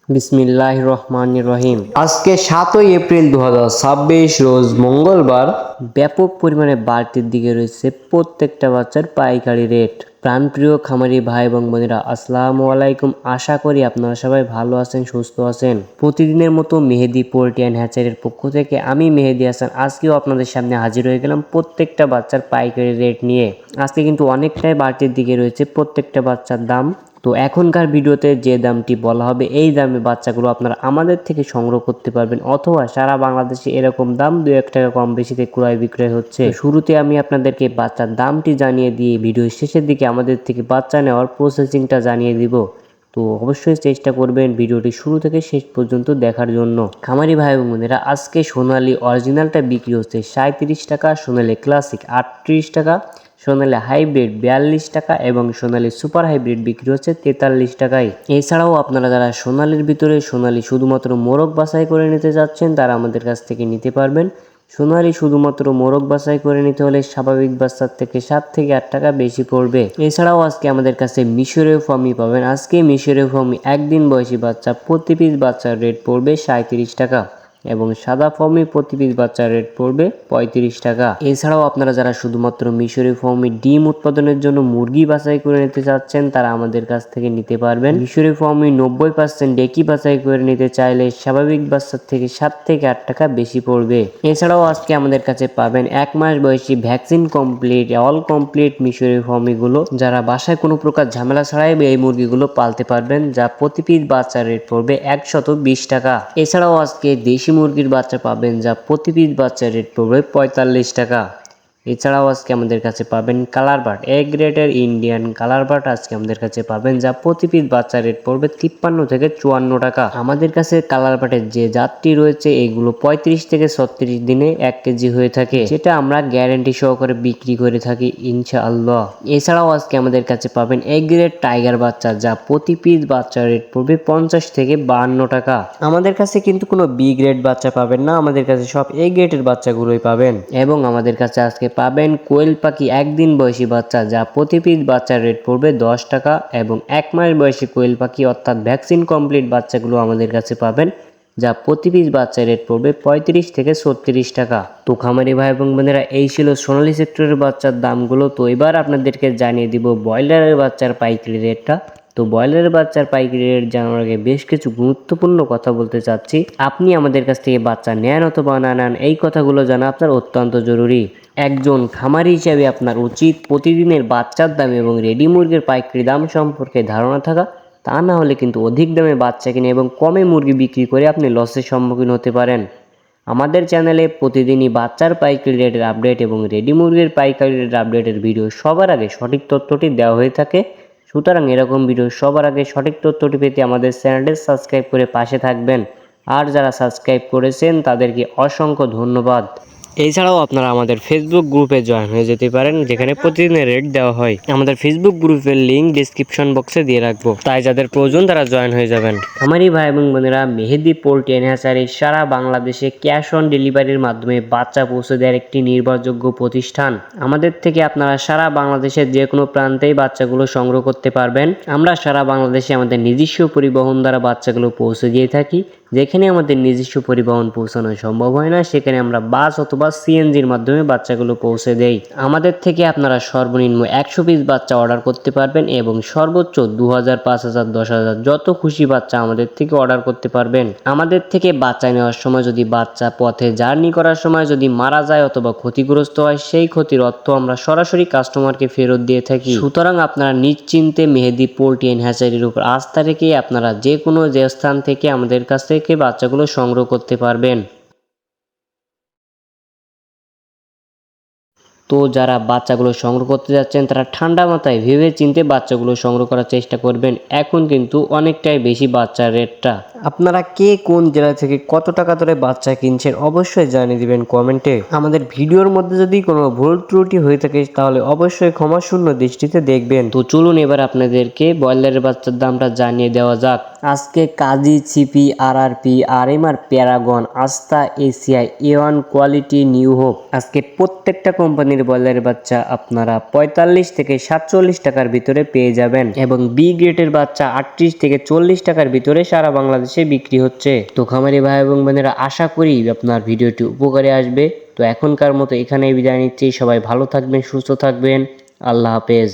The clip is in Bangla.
বিসমিল্লাহির রহমানির রহিম। আজকে 7ই এপ্রিল 2026 রোজ মঙ্গলবার। ব্যাপক পরিমাণে বাড়তির দিকে রয়েছে প্রত্যেকটা বাচ্চার পাইকারি রেট। প্রাণপ্রিয় খামারি ভাই এবং বোনেরা, আসসালামু আলাইকুম। আশা করি আপনারা সবাই ভালো আছেন, সুস্থ আছেন। প্রতিদিনের মতো মেহেদি পোল্ট্রি অ্যান্ড হ্যাচারির পক্ষ থেকে আমি মেহেদি হাসান আজকেও আপনাদের সামনে হাজির হয়ে গেলাম প্রত্যেকটা বাচ্চার পাইকারি রেট নিয়ে। আজকে কিন্তু অনেকটাই বাড়তির দিকে রয়েছে প্রত্যেকটা বাচ্চার দাম। তো এখনকার ভিডিওতে যে দামটি বলা হবে এই দামে বাচ্চাগুলো আপনারা আমাদের থেকে সংগ্রহ করতে পারবেন, অথবা সারা বাংলাদেশে এরকম দাম 2-1 টাকা কম বেশিতে ক্রয় বিক্রয় হচ্ছে। শুরুতে আমি আপনাদেরকে বাচ্চার দামটি জানিয়ে দিয়ে ভিডিওর শেষের দিকে আমাদের থেকে বাচ্চা নেওয়ার প্রসেসিংটা জানিয়ে দিব। তো অবশ্যই চেষ্টা করবেন ভিডিওটি শুরু থেকে শেষ পর্যন্ত দেখার জন্য। খামারি ভাই বোনেরা, আজকে সোনালী অরিজিনালটা বিক্রি হচ্ছে 37 টাকা, সোনালী ক্লাসিক 38 টাকা, সোনালী হাইব্রিড 42 টাকা এবং সোনালী সুপার হাইব্রিড বিক্রি হচ্ছে 43 টাকায়। এছাড়াও আপনারা যারা সোনালীর ভিতরে সোনালী শুধুমাত্র মোরগ বাছাই করে নিতে যাচ্ছেন তারা আমাদের কাছ থেকে নিতে পারবেন। সোনালী শুধুমাত্র মোরগ বাছাই করে নিতে হলে স্বাভাবিক বাচ্চার থেকে 7 থেকে 8 টাকা বেশি পড়বে। এছাড়াও আজকে আমাদের কাছে মিশরীয় ফার্মি পাবেন। আজকে মিশরীয় ফার্মি একদিন বয়সী বাচ্চা প্রতি পিস বাচ্চার রেট পড়বে 37 টাকা এবং সাদা ফার্মি প্রতি পিস বাচ্চার রেট পড়বে 35 টাকা। এছাড়াও আপনারা যারা শুধুমাত্র মিশরীয় ফার্মি ডিম উৎপাদনের জন্য মুরগি বাছাই করে নিতে চাচ্ছেন তারা আমাদের কাছ থেকে নিতে পারবেন। মিশরীয় ফার্মি 90% ডেকি বাছাই করে নিতে চাইলে স্বাভাবিক বাচ্চার থেকে 7 থেকে 8 টাকা বেশি পড়বে। এছাড়াও আজকে আমাদের কাছে পাবেন 1 মাস বয়সী ভ্যাকসিন কমপ্লিট অল কমপ্লিট মিশরীয় ফার্মিগুলো, যারা বাসায় কোনো প্রকার ঝামেলা ছাড়াই এই মুরগিগুলো পালতে পারবেন, যা প্রতি পিস বাচ্চার রেট পড়বে 120 টাকা। এছাড়াও আজকে দেশি মুরগির বাচ্চা পাবেন, যা প্রতি পিস বাচ্চার রেট পড়বে 45 টাকা। এছাড়াও আজকে আমাদের কাছে পাবেন কালার বার্ড, এ গ্রেডের ইন্ডিয়ান কালার বার্ড আজকে আমাদের কাছে পাবেন, যা প্রতি পিস বাচ্চার রেট পড়বে 53 থেকে 54 টাকা। আমাদের কাছে কালার বার্ডের যে জাতটি রয়েছে এগুলো 35 থেকে 36 দিনে 1 কেজি হয়ে থাকে, যেটা আমরা গ্যারান্টি সহকারে বিক্রি করে থাকি ইনশাআল্লাহ। এছাড়াও আজকে আমাদের কাছে পাবেন এ গ্রেড টাইগার বাচ্চা, যা প্রতি পিস বাচ্চার রেট পড়বে 50 থেকে 52 টাকা। আমাদের কাছে কিন্তু কোনো বি গ্রেড বাচ্চা পাবেন না, আমাদের কাছে সব এ গ্রেডের বাচ্চাগুলোই পাবেন। এবং আমাদের কাছে আজকে পাবেন কোয়েল পাখি একদিন বয়সী বাচ্চা, যা প্রতি পিস বাচ্চার রেট পড়বে 10 টাকা এবং 1 মাস বয়সী কোয়েল পাখি অর্থাৎ ভ্যাকসিন কমপ্লিট বাচ্চাগুলো আমাদের কাছে পাবেন, যা প্রতি পিস বাচ্চার রেট পড়বে 35 থেকে 36 টাকা। তো খামারি ভাই এবং বোনেরা, এই ছিল সোনালী সেক্টরের বাচ্চার দামগুলো। তো এবার আপনাদেরকে জানিয়ে দিব ব্রয়লারের বাচ্চার পাইকারি রেটটা। তো ব্রয়লারের বাচ্চার পাইকারি রেট জানার আগে বেশ কিছু গুরুত্বপূর্ণ কথা বলতে চাচ্ছি। আপনি আমাদের কাছ থেকে বাচ্চা নেন অথবা না নেন, এই কথাগুলো জানা আপনার অত্যন্ত জরুরি। একজন খামারি হিসাবে আপনার উচিত প্রতিদিনের বাচ্চার দাম এবং রেডি মুরগির পাইকারি দাম সম্পর্কে ধারণা থাকা। তা না হলে কিন্তু অধিক দামে বাচ্চা কিনে এবং কমে মুরগি বিক্রি করে আপনি লসের সম্মুখীন হতে পারেন। আমাদের চ্যানেলে প্রতিদিনই বাচ্চার পাইকারি রেটের আপডেট এবং রেডি মুরগির পাইকারি রেটের আপডেটের ভিডিও সবার আগে সঠিক তথ্যটি দেওয়া হয়ে থাকে। সুতরাং এরকম ভিডিও সবার আগে সঠিক তথ্যটি পেতে আমাদের চ্যানেলটি সাবস্ক্রাইব করে পাশে থাকবেন। আর যারা সাবস্ক্রাইব করেছেন তাদেরকে অসংখ্য ধন্যবাদ। এছাড়াও আপনারা আমাদের ফেসবুক গ্রুপে জয়েন হয়ে যেতে পারেন, যেখানে প্রতিদিনের রেট দেওয়া হয়। আমাদের ফেসবুক গ্রুপের লিঙ্ক ডিসক্রিপশন বক্সে দিয়ে রাখবো, তাই যাদের প্রয়োজন তারা জয়েন হয়ে যাবেন। আমারই ভাই এবং বোনেরা, মেহেদি পোল্ট্রি অ্যান্ড হ্যাচারি সারা বাংলাদেশে ক্যাশ অন ডেলিভারির মাধ্যমে বাচ্চা পৌঁছে দেওয়ার একটি নির্ভরযোগ্য প্রতিষ্ঠান। আমাদের থেকে আপনারা সারা বাংলাদেশের যে কোনো প্রান্তেই বাচ্চাগুলো সংগ্রহ করতে পারবেন। আমরা সারা বাংলাদেশে আমাদের নিজস্ব পরিবহন দ্বারা বাচ্চাগুলো পৌঁছে দিয়ে থাকি। যেখানে আমাদের নিজস্ব পরিবহন পৌঁছানো সম্ভব হয় না, সেখানে আমরা বাস অথবা সিএনজির মাধ্যমে বাচ্চাগুলো পৌঁছে দেই। আমাদের থেকে আপনারা সর্বনিম্ন 100 পিস বাচ্চা অর্ডার করতে পারবেন এবং সর্বোচ্চ 2000, 5000, 10,000 যত খুশি বাচ্চা আমাদের থেকে অর্ডার করতে পারবেন। আমাদের থেকে বাচ্চা নেওয়ার সময় যদি বাচ্চা পথে জার্নি করার সময় যদি মারা যায় অথবা ক্ষতিগ্রস্ত হয়, সেই ক্ষতির অর্থ আমরা সরাসরি কাস্টমারকে ফেরত দিয়ে থাকি। সুতরাং আপনারা নিশ্চিন্তে মেহেদি পোল্ট্রি অ্যান্ড হ্যাচারির উপর আস্থা রেখে আপনারা যে কোনো যে স্থান থেকে আমাদের কাছ থেকে বাচ্চাগুলো সংগ্রহ করতে পারবেন। তো যারা বাচ্চাগুলো সংগ্রহ করতে যাচ্ছেন তারা ঠান্ডা মাথায় ভেবে চিন্তে বাচ্চাগুলো সংগ্রহ করার চেষ্টা করবেন। এখন কিন্তু অনেকটাই বেশি বাচ্চার রেটটা। আপনারা কে কোন জেলা থেকে কত টাকা ধরে বাচ্চা কিনছেন অবশ্যই জানিয়ে দিবেন কমেন্টে। আমাদের ভিডিওর মধ্যে যদি কোনো ভুল ত্রুটি হয়ে থাকে তাহলে অবশ্যই ক্ষমাশূন্য দৃষ্টিতে দেখবেন। তো চলুন এবার আপনাদেরকে ব্রয়লারের বাচ্চার দামটা জানিয়ে দেওয়া যাক। আজকে কাজী, চিপি, আরআরপি, আরএমআর, প্যারাগন, আস্থা, ACI, A1 quality, new hope, আজকে প্রত্যেকটা কোম্পানির কোম্পানির ব্রয়লারের বাচ্চা আপনারা 45 থেকে 47 টাকার ভিতরে পেয়ে যাবেন এবং বি গ্রেডের বাচ্চা 38 থেকে 40 টাকার ভিতরে সারা বাংলাদেশে বিক্রি হচ্ছে। তো খামারি ভাই এবং বোনেরা, আশা করি আপনার ভিডিওটি উপকারে আসবে। তো এখনকার মতো এখানেই বিদায় নিচ্ছি। সবাই ভালো থাকবেন, সুস্থ থাকবেন। আল্লাহ হাফেজ।